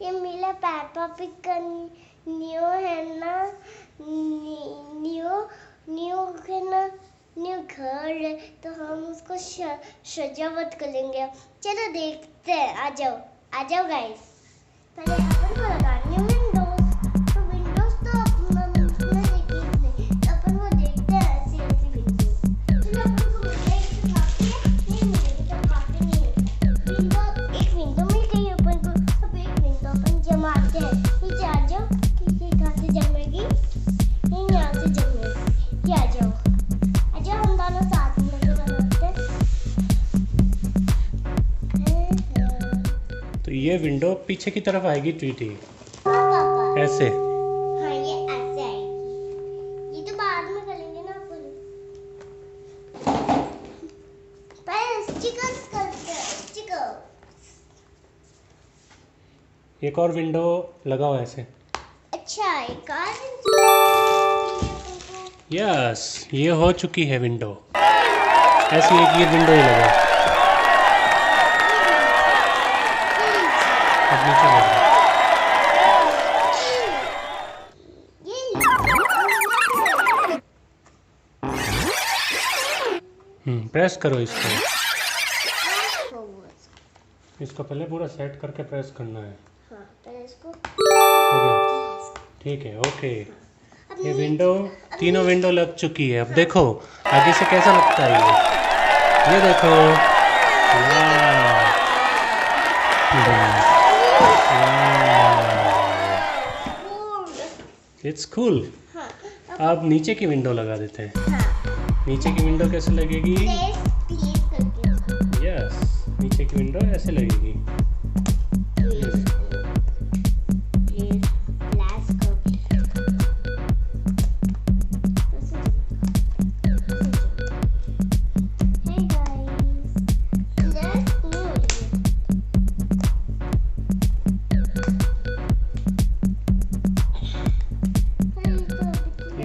ये मेरा Peppa pig का न्यू है ना, न्यू है ना, न्यू घर है, तो हम उसको सजावट करेंगे। चलो देखते हैं, आ जाओ गाइस। पहले अपन को लगानी है विंडोज, तो विंडोज तो अपना अपन वो देखते हैं ऐसे विंडोज। चलो अपन को विंडो, एक विंडो मिल गई अपन को। अब एक विंडो अपन जमाते हैं। नीचे आ जाओ, ये कहाँ से जमेगी? ये यहाँ से जमेगी। ये आ जाओ हम दोनों साथ में बनाते हैं। तो ये विंडो पीछे की तरफ आएगी ट्वीटी। हाँ पापा। ऐसे? हाँ ये ऐसे आएगी। ये तो बाद में करेंगे ना अपन। पहले स्टिकर्स करते हैं, स्टिकर। एक और विंडो लगाओ ऐसे। अच्छा एक और यस, ये हो चुकी है विंडो। ऐसी एक ये विंडो ही लगा। अब नीचे लगा। प्रेस करो इसको। इसको पहले पूरा सेट करके प्रेस करना है। हाँ, पहले इसको हो गया? ठीक है, ओके। ये विंडो, तीनों विंडो लग चुकी है। अब देखो आगे से कैसा लगता है ये देखो। It's cool. अब नीचे की विंडो लगा देते हैं। नीचे की विंडो कैसे लगेगी? यस, नीचे की विंडो ऐसे लगेगी।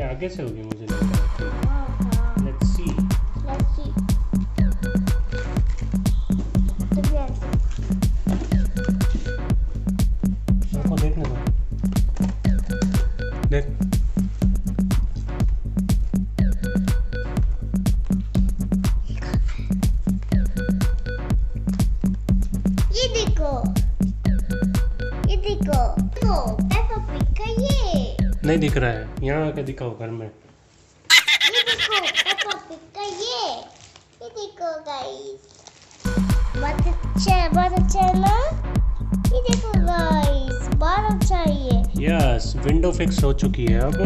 आगे से होगी मुझे लगता है। Let's see. सबको देखने दो। देख। ये देखो पेपा पिग का ये नहीं दिख रहा है, यहाँ आके दिखाओ घर में। ये देखो पेपा पिग का ये देखो गाइस, बहुत अच्छा है ना। ये देखो गाइस, बहुत अच्छा है ये। यस, विंडो फिक्स हो चुकी है। अब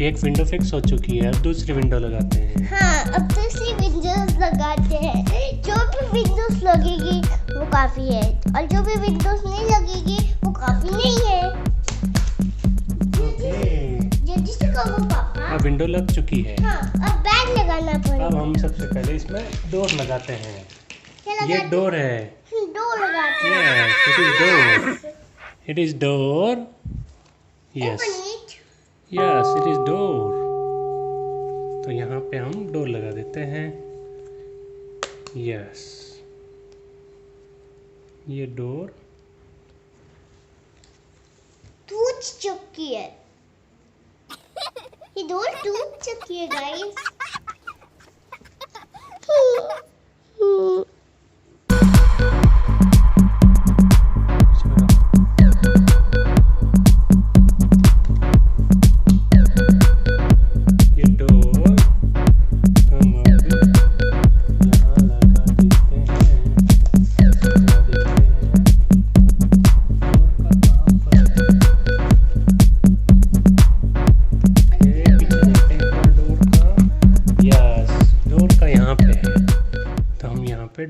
एक विंडो फिक्स हो चुकी है। अब दूसरी विंडो लगाते हैं। हाँ, अब दूसरी विंडोज लगाते हैं। जो भी विंडोज लगेगी वो काफी है, और जो भी विंडोज नहीं लगेगी वो काफी नहीं है। जल्दी से करो पापा। अब विंडो लग चुकी है। हाँ, अब बैग लगाना पड़ेगा। अब हम सबसे पहले इसमें डोर लगाते हैं। ये डोर है। डोर लगाते हैं। Yes, it is door. It is door. Yes. Open it. Yes, it is door. तो यहाँ पे हम डोर लगा देते हैं। Yes. ये डोर टूट चुकी है। ये डोर टूट चुकी है गाइस।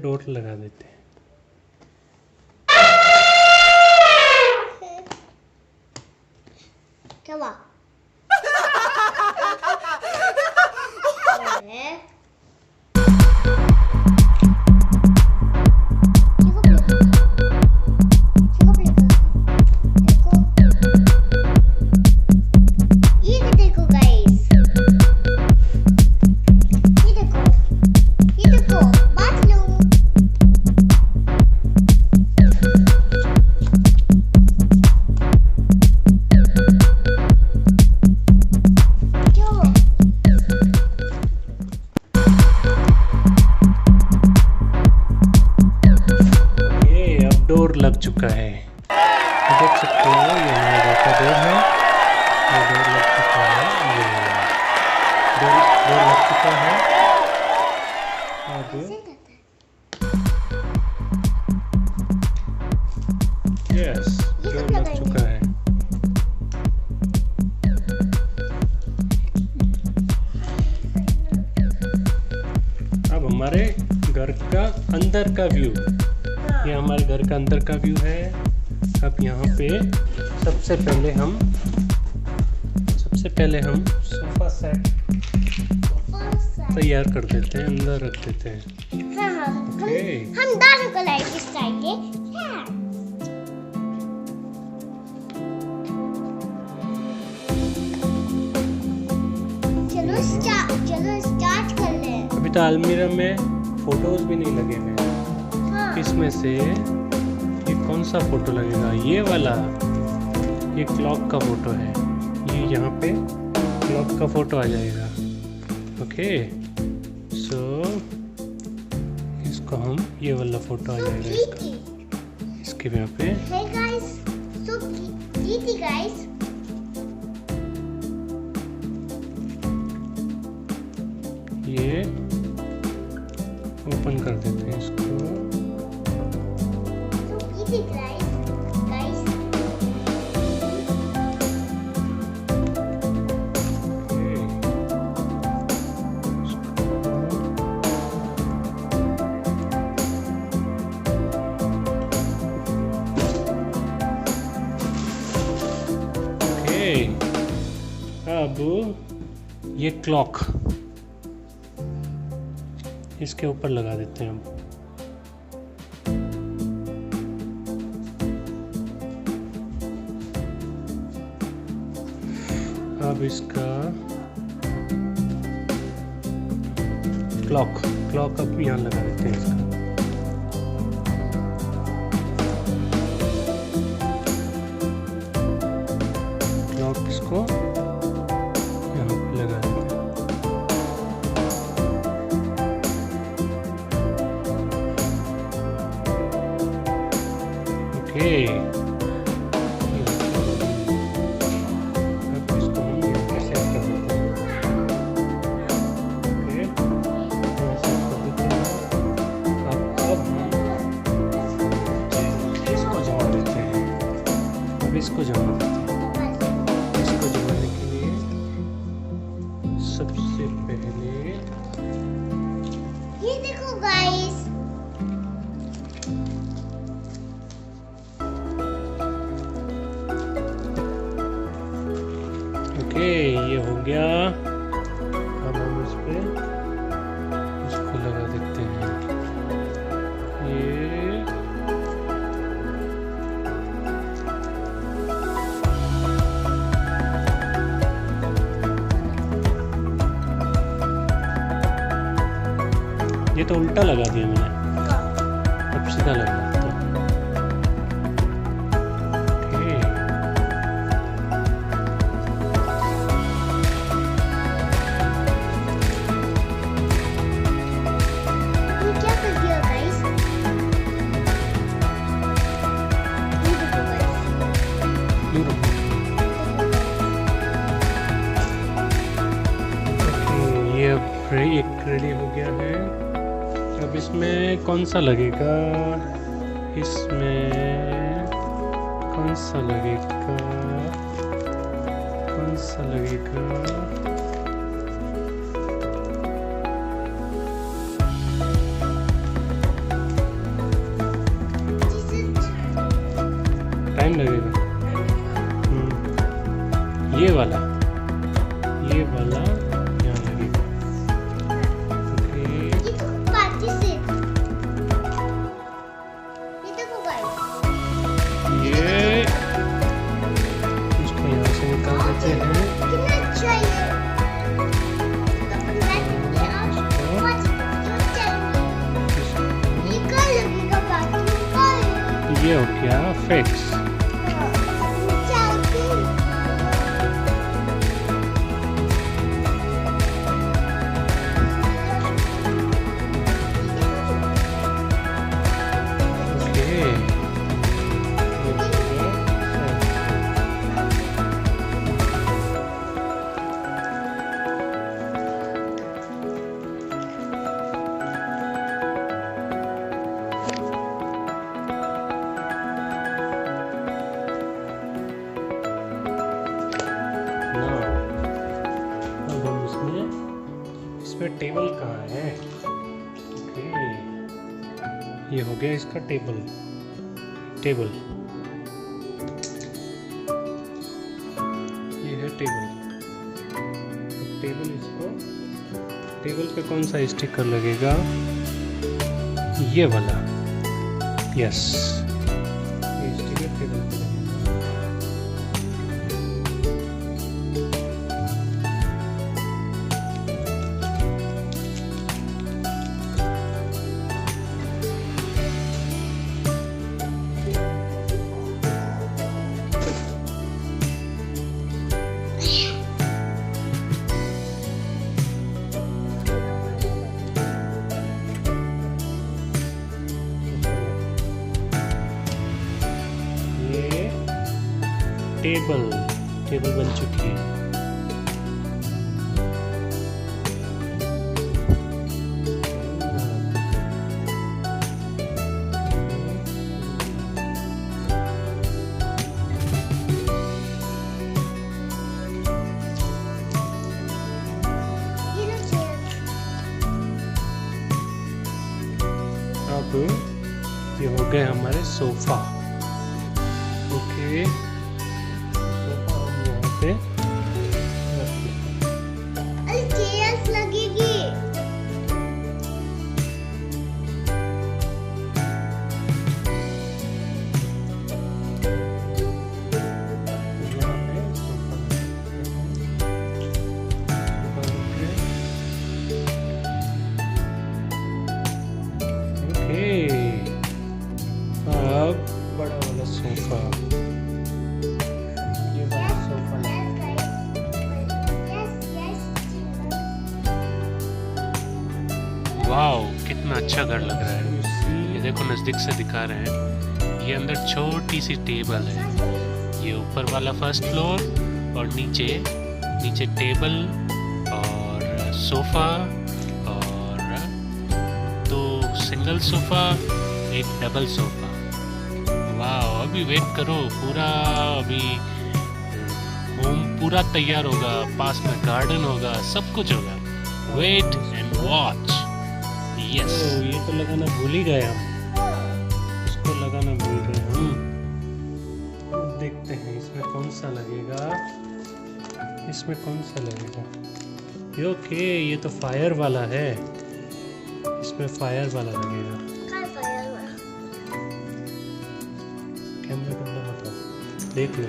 डोर लगा देते हैं। क्या हुआ? डोर लग चुका है। देख सकते हो ये हमारे घर का डोर है, ये डोर लग चुका है, ये डोर लग चुका है। अब यस डोर लग चुका है। अब हमारे घर का अंदर का व्यू, ये हमारे घर का अंदर का व्यू है। अब यहाँ पे सबसे पहले हम सोफा सेट तैयार कर देते हैं, अंदर रख देते हैं। हाँ, ओके। हम दारू को लाइट इस टाइप के हाँ। चलो स्टार्ट कर ले। अभी तो अलमीरा में फोटोज भी नहीं लगे हैं। हाँ। इसमें से ये कौन सा फोटो लगेगा? ये वाला, ये क्लॉक का फोटो है। ये यहाँ पे क्लॉक का फोटो आ जाएगा। ओके सो इसको हम, ये वाला फोटो आ जाएगा इसके यहाँ पे। Hey guys, so pretty guys. ये ओपन कर देते हैं इसको। So pretty guys. अब ये क्लॉक इसके ऊपर लगा देते हैं हम। अब इसका क्लॉक अब यहाँ लगा देते हैं इसका। क्लॉक इसको यहाँ पे लगा देते हैं। ओके अब इसको हम यहाँ पे सेट कर देते हैं। ओके यहाँ सेट कर देते हैं। अब हम इसको जमा देते हैं। अब इसको जमा देते हैं। इसको जमाने के लिए सबसे पहले ये देखो गाइस, ओके ये हो गया। अब हम इस पे इसको लगा देते हैं। ये तो उल्टा लगा दिया मैंने, अब सीधा लगा देता हूँ। ओके ये क्या कर दिया गाइस? ये देखो गाइस, ओके ये अब एक रेडी हो गया है। अब इसमें कौन सा लगेगा? इसमें कौन सा लगेगा? कौन सा लगेगा? टाइम लगेगा। ये वाला यहाँ लगेगा। ओके ये तो पार्टी से, ये देखो गाइस, ये इसको यहाँ से निकाल देते हैं। कितना अच्छा है। अपन बैठ के आज पार्टी चाहिए। ये कल लगेगा पार्टी कल। ये हो गया फिक्स। इसमें टेबल कहाँ है? ओके, ये हो गया इसका टेबल। ये है टेबल। टेबल पे कौन सा स्टिकर लगेगा? ये वाला। यस, ये स्टिकर टेबल पे लगेगा। टेबल बन चुकी है। अब ये हो गए हमारे सोफा। ओके, चेयर्स लगेगी। ओके, अब बड़ा वाला सोफा। वाओ, कितना अच्छा घर लग रहा है। ये देखो, नज़दीक से दिखा रहे हैं। ये अंदर छोटी सी टेबल है। ये ऊपर वाला फर्स्ट फ्लोर और नीचे टेबल और सोफ़ा और 2 single sofa, 1 double sofa. Wow, अभी वेट करो, अभी होम पूरा तैयार होगा। पास में गार्डन होगा, सब कुछ होगा। Wait and watch. यस, ये तो लगाना भूल ही गए हम। इसको लगाना भूल गए हम। देखते हैं इसमें कौन सा लगेगा। ओके, ये तो फायर वाला है। इसमें फायर वाला लगेगा। कैमरा मतलब देख लो।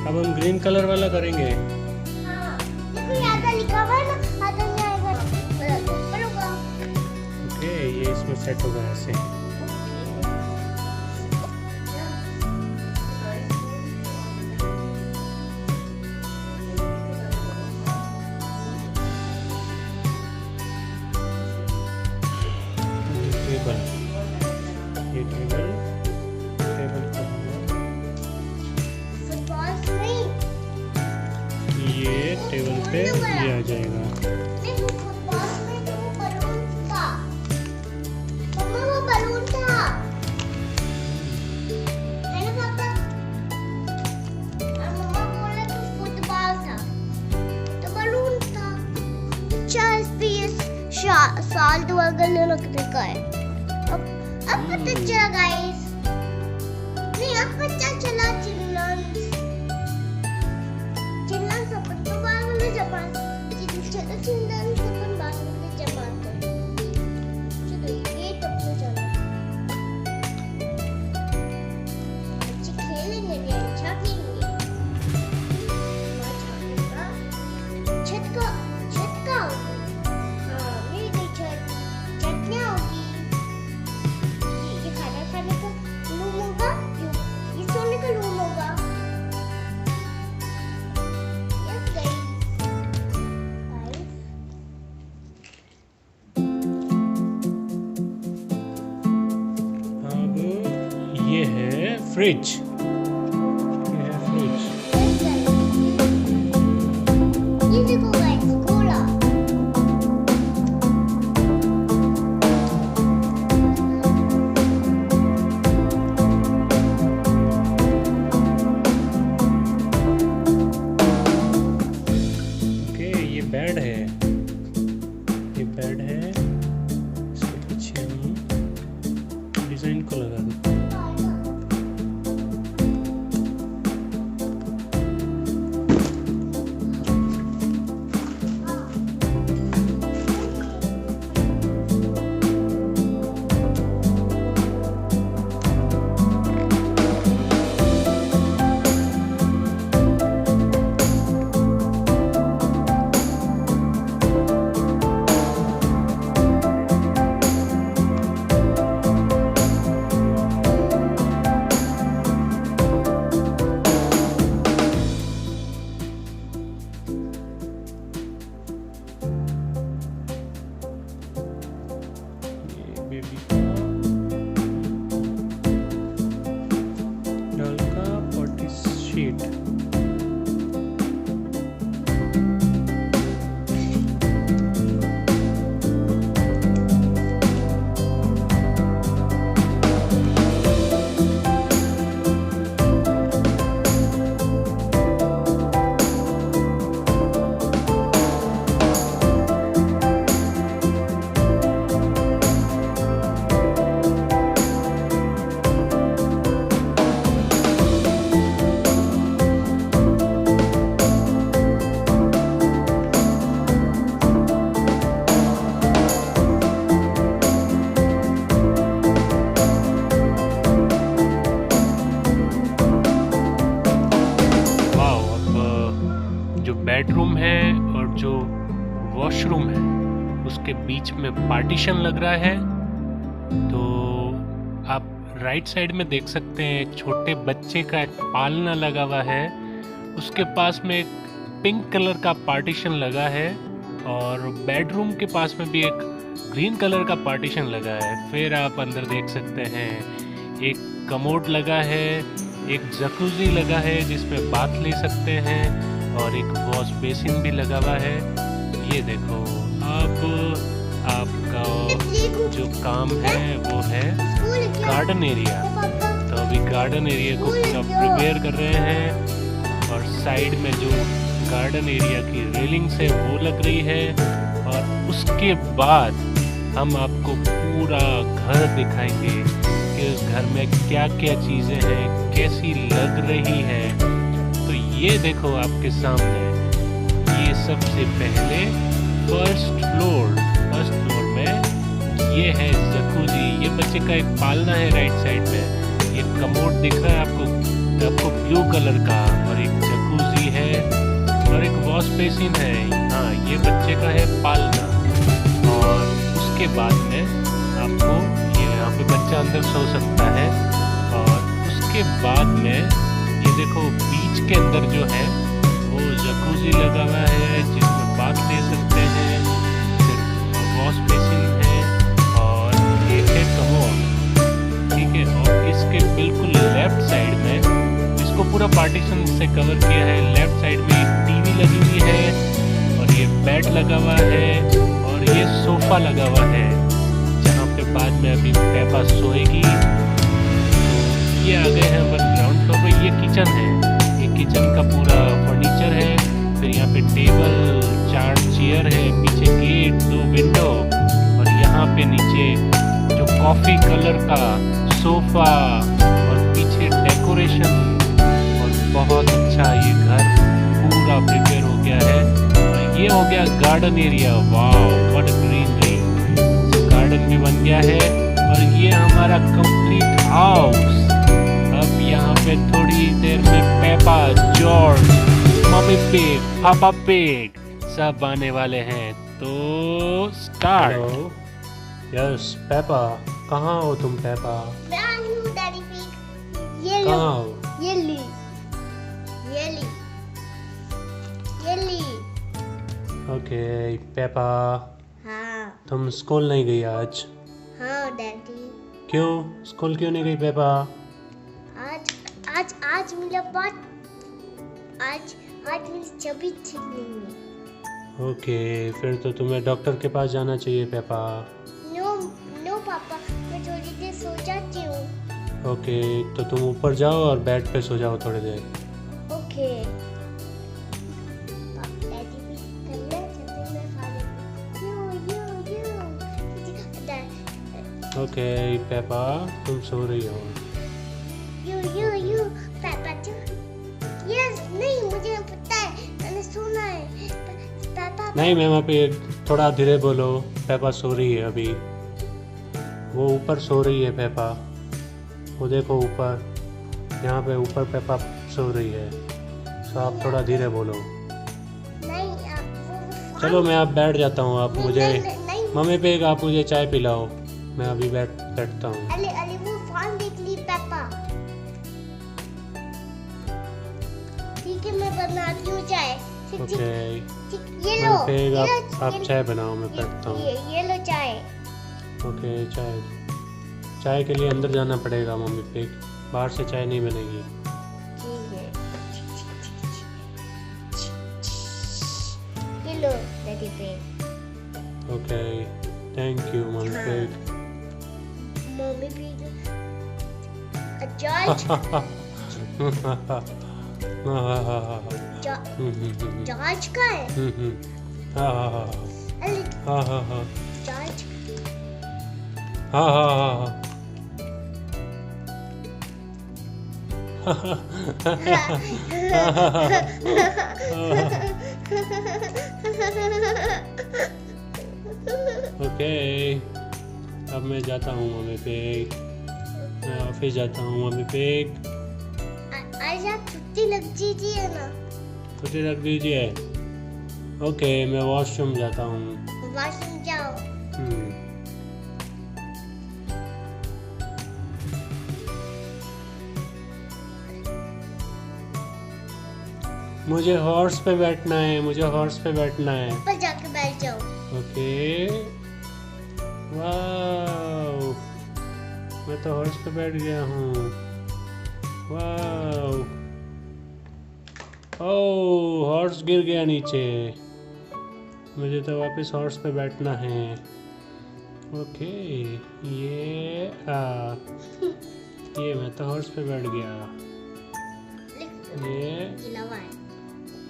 अब हम ग्रीन कलर वाला करेंगे। ओके, ये इसमें सेट होगा ऐसे। टेबल पे ये आ जाएगा। साल्ट वगैरह रखने का है। अब पता चला गाइस। नहीं, अब पता चला चिल्लान सपन तो बागले जपान चिल्लान सपन बागले जपान। चलो ये तब तो चलो बच्चे खेलेंगे नहीं, छापेंगे छत है फ्रिज। ये है फ्रिज। ये देखो गाइस, कोला। ओके, ये बेड है। ये बेड है। इसके पीछे हम डिजाइन को लगा देते हैं। बेबी का डॉल का पॉटी शीट। जो बेडरूम है और जो वॉशरूम है उसके बीच में पार्टीशन लग रहा है। तो आप राइट साइड में देख सकते हैं एक छोटे बच्चे का एक पालना लगा हुआ है। उसके पास में एक पिंक कलर का पार्टीशन लगा है और बेडरूम के पास में भी एक ग्रीन कलर का पार्टीशन लगा है। फिर आप अंदर देख सकते हैं एक कमोड लगा है, एक जकूजी लगा है जिसमें बाथ ले सकते हैं और एक वॉश बेसिन भी लगा हुआ है। ये देखो, अब आपका जो काम है वो है गार्डन एरिया। तो अभी गार्डन एरिया को पूरा प्रिपेयर कर रहे हैं और साइड में जो गार्डन एरिया की रेलिंग्स है वो लग रही है। और उसके बाद हम आपको पूरा घर दिखाएंगे कि उस घर में क्या क्या चीज़ें हैं, कैसी लग रही है। तो ये देखो आपके सामने, ये सबसे पहले फर्स्ट फ्लोर में ये है जकूजी। ये बच्चे का एक पालना है राइट साइड में। ये कमोड दिख रहा है आपको ब्लू कलर का, और एक जकूजी है और एक वॉश बेसिन है। हाँ, ये बच्चे का है पालना। और उसके बाद में आपको यहाँ पे बच्चा अंदर सो सकता है। और उसके बाद में ये देखो बीच के अंदर जो है वो जकूजी लगा हुआ है जिसमें बाथ ले सकते हैं। फिर वॉश बेसिन है और एक है कमोड, ठीक है। और इसके बिल्कुल लेफ्ट साइड में, इसको पूरा पार्टीशन से कवर किया है, लेफ्ट साइड में एक टीवी लगी हुई है और ये बेड लगा हुआ है और ये सोफा लगा हुआ है जहाँ पे बाद में अभी पेपा सोएगी। ये आ गए हैं अपन ग्राउंड फ्लोर पे। ये किचन है, ये किचन का पूरा फर्नीचर है। फिर यहाँ पे टेबल, 4 चेयर है, पीछे गेट, 2 विंडो और यहाँ पे नीचे जो कॉफी कलर का सोफा और पीछे डेकोरेशन। और बहुत अच्छा ये घर पूरा प्रिपेयर हो गया है। और ये हो गया garden area. Wow, what greenery. Garden भी बन गया है और ये हमारा कंप्लीट हाउस। अब यहाँ पे थोड़ी देर में पेपा, जॉर्ज, मम्मी पिग, पापा पिग सब आने वाले हैं। तो स्टार्ट। यस पेपा, कहाँ हो तुम पेपा? मैं आई हूँ डैडी पिग। ये लो, कहाँ हो? ये ली, ये ली, ये ली। ओके पेपा, हाँ तुम स्कूल नहीं गई आज? हाँ डैडी। क्यों? स्कूल क्यों नहीं गई पेपा? आज मेरा बात आज आज मेरी छवि ठीक नहीं है। ओके, फिर तो तुम्हें डॉक्टर के पास जाना चाहिए पेपा। नो नो पापा, मैं थोड़ी देर सो जाती हूँ। ओके, तो तुम ऊपर जाओ और बेड पे सो जाओ थोड़ी देर। ओके डैडी भी करना छवि में खा लेती यू ओके पेपा, तुम सो रही हो। यू पापा तो यस नहीं, मुझे पता है, मैंने सुना है पापा। नहीं मैं वहाँ पे थोड़ा धीरे बोलो। पेपा सो रही है अभी, वो ऊपर सो रही है पेपा। वो देखो ऊपर, यहाँ पे ऊपर पेपा सो रही है। तो आप थोड़ा धीरे बोलो। नहीं आप चलो मैं आप बैठ जाता हूँ। आप मुझे नहीं मम्मी पे आप मुझे चाय पिलाओ, मैं अभी बैठता हूँ। अले अले वो फोन देख ली पापा। ठीक है मैं बनाती हूँ चाय। ठीक ओके ठीक ये लो मम्मी पे आप ये चाय बनाओ, मैं बैठता हूँ। ये लो चाय। ओके चाय के लिए अंदर जाना पड़ेगा मम्मी पे, बाहर से चाय नहीं बनेगी। ठीक है ये लो डैडी पे। ओके थैंक यू मम्मी पे। मम्मी भी जॉर्ज जॉर्ज का है। अरे जॉर्ज ओके अब मैं जाता हूँ मम्मी पे, मैं ऑफिस जाता हूँ मम्मी पे। आज आप छुट्टी लग दीजिए ना। छुट्टी रख दीजिए। ओके मैं वॉशरूम जाता हूँ। वॉशरूम जाओ। मुझे हॉर्स पे बैठना है, मुझे हॉर्स पे बैठना है। ऊपर जाके बैठ जाओ। ओके वाओ, मैं तो हॉर्स पे बैठ गया हूँ। वाओ ओह हॉर्स गिर गया नीचे, मुझे तो वापस हॉर्स पे बैठना है। ओके ये मैं तो हॉर्स पे बैठ गया।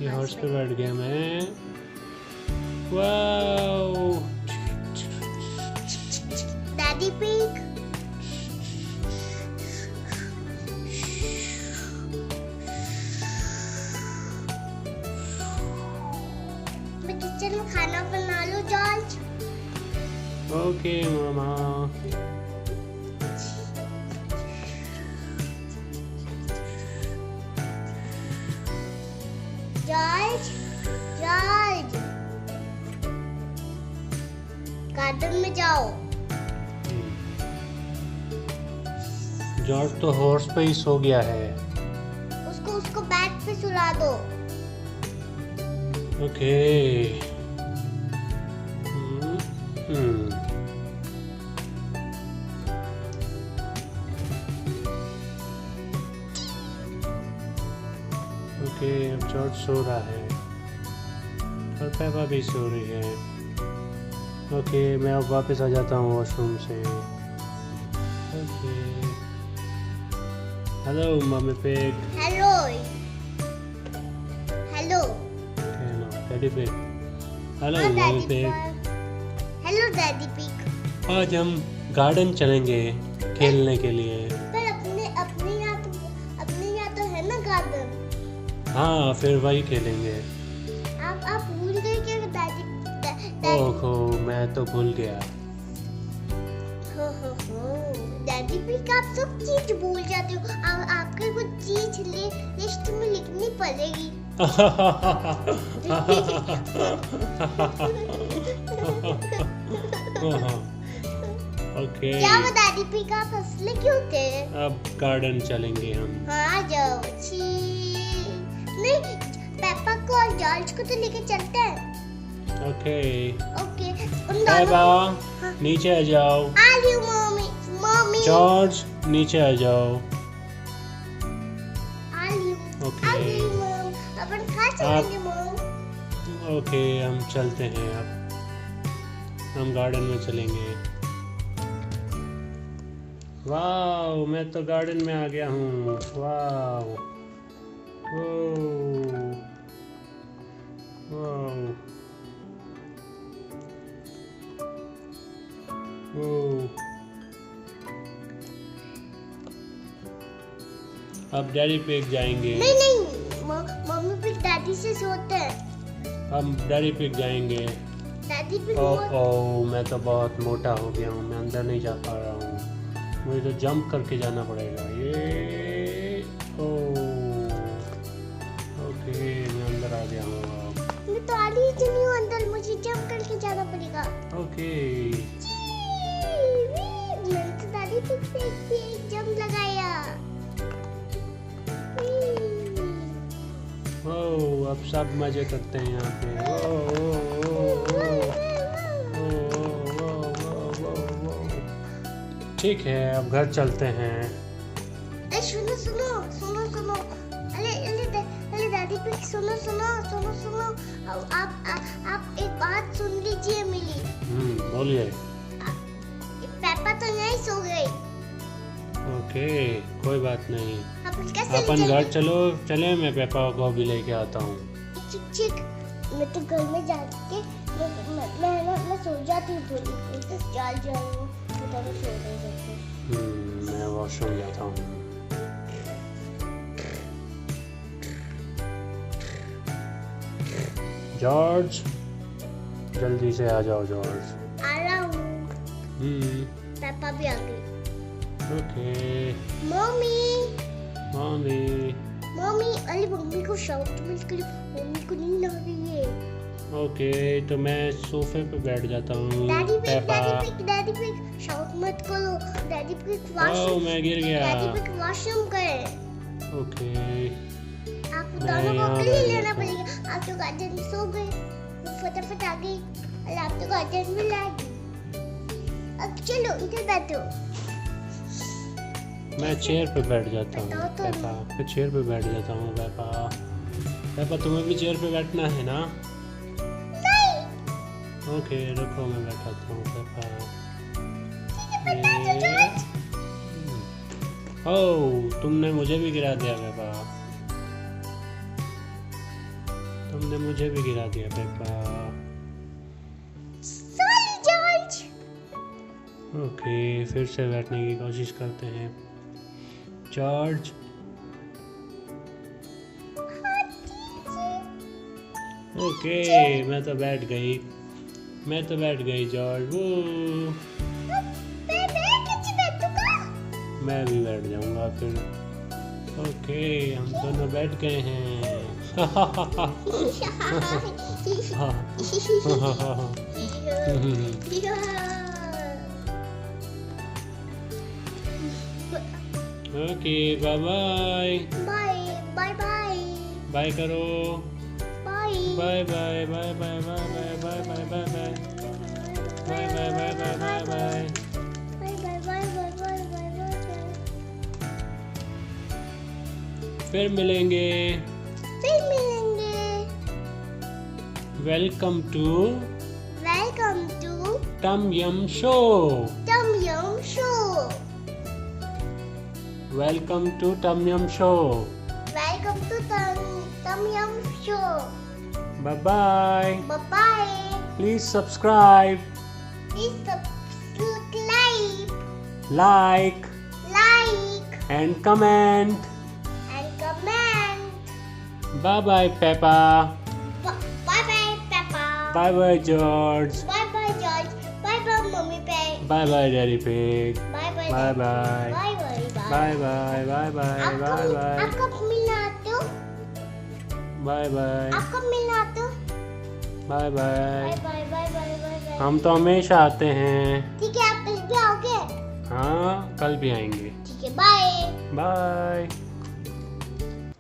ये हॉर्स पे बैठ गया मैं। वाओ डैडी पिग मैं किचन में खाना बना लूं जॉर्ज। ओके मामा। जॉर्ज जॉर्ज गार्डन में जाओ। जॉर्ज तो हॉर्स पे ही सो गया है। उसको बेड पे सुला दो। ओके ओके अब जॉर्ज सो रहा है और पेपा भी सो रही है। ओके मैं अब वापस आ जाता हूँ वॉशरूम से। Okay hello mummy pig. Hello hello daddy pig. Hello mummy pig. Hello daddy pig. आज हम गार्डन चलेंगे खेलने के लिए। पर अपने यहाँ तो है ना गार्डन। हाँ फिर वही खेलेंगे। आप भूल गए क्या डैडी? ओहो मैं तो भूल गया। हो डैडी पिग आप सब चीज भूल जाते हो। आपके कुछ चीज लिस्ट में लिखनी पड़ेगी। ओके क्या वो डैडी पिग आप हंसले क्यों थे? अब गार्डन चलेंगे हम। हाँ जाओ। नहीं पेपा को और जॉर्ज को तो लेके चलते हैं। ओके ओके उन पेपा दोनों नीचे आ जाओ। आ रही हूँ मम्मी। जॉर्ज नीचे आ जाओ। अपन कहाँ चलेंगे मॉम? ओके, हम चलते हैं अब। हम गार्डन में चलेंगे। वाह, मैं तो गार्डन में आ गया हूँ। वाह, अब डैडी पिक जाएंगे। नहीं, मम्मी पिक दादी से सोते हैं। हम डैडी पिक जाएंगे। दादी पिक ओह, मैं तो बहुत मोटा हो गया हूँ, मैं अंदर नहीं जा पा रहा हूँ। मुझे तो जंप करके जाना पड़ेगा। ये ओके, मैं अंदर आ गया हूँ। मैं तो आ रही थी नहीं अंदर, मुझे जंप करके जाना पड़ेगा। ओके, मैंने तो दादी पिक पे एक जंप लगाया। ओह, अब सब मजे करते हैं यहाँ पे। ठीक है, अब घर चलते हैं। सुनो सुनो सुनो सुनो, अरे दादी पिक सुनो सुनो सुनो सुनो, आप एक बात सुन लीजिए मेरी। बोलिए। पापा तो नहीं सो गए। ओके, कोई बात नहीं। अपन घर चले, मैं पापा को भी लेके आता हूँ। ठीक, मैं तो घर में जाके मैं सो जाती हूँ थोड़ी देर, चल जाऊँ तो सो नहीं सकती। मैं वॉशरूम जाता हूँ। जॉर्ज, जल्दी से आ जाओ जॉर्ज। आ रहा हूँ। पापा भी आ गए। ओके। मम्मी, अरे मम्मी को शाउट मिल कर, मम्मी को नींद आ रही है। ओके, तो मैं सोफे पे बैठ जाता हूँ। डैडी पिक शाउट मत करो। डैडी पिक वॉशरूम। मैं गिर गया। डैडी पिक वॉशरूम गए। ओके, आप दोनों को अकेले लेना पड़ेगा। आप तो गार्डन में सो गए, फटाफट आ गई और आप तो गार्डन में ला गई। अब चलो इधर बैठो। मैं चेयर पे बैठ जाता हूँ पापा। मैं चेयर पे बैठ जाता हूँ पापा। तुम्हें भी चेयर पे बैठना है ना? नहीं। ओके, रुको, मैं बैठाता हूँ पापा। ओह, तुमने मुझे भी गिरा दिया पापा। तुमने मुझे भी गिरा दिया पापा। Sorry George. ओके, फिर से बैठने की कोशिश करते हैं। जॉर्ज, ओके, मैं तो बैठ गई जॉर्ज। मैं भी बैठ जाऊंगा फिर। ओके, हम दोनों बैठ गए हैं। Okay, bye bye. बाय करो। Bye bye bye bye bye bye bye bye bye bye bye bye bye bye bye. फिर मिलेंगे। वेलकम टू टम यम शो। वेलकम टू टम यम show. Bye bye. Please subscribe. Like. And comment. Bye bye Peppa. Bye bye George. Bye bye Mummy Pig. Bye bye Daddy Pig. Bye bye. Bye bye. Bye bye. Bye bye. Bye bye. आप कब मिलना आते हो? Bye bye. आप कब मिलना आते हो? Bye bye. Bye. हम तो हमेशा आते हैं। ठीक है, आप कल भी आओगे? हाँ, कल भी आएंगे। ठीक है, बाय। बाय।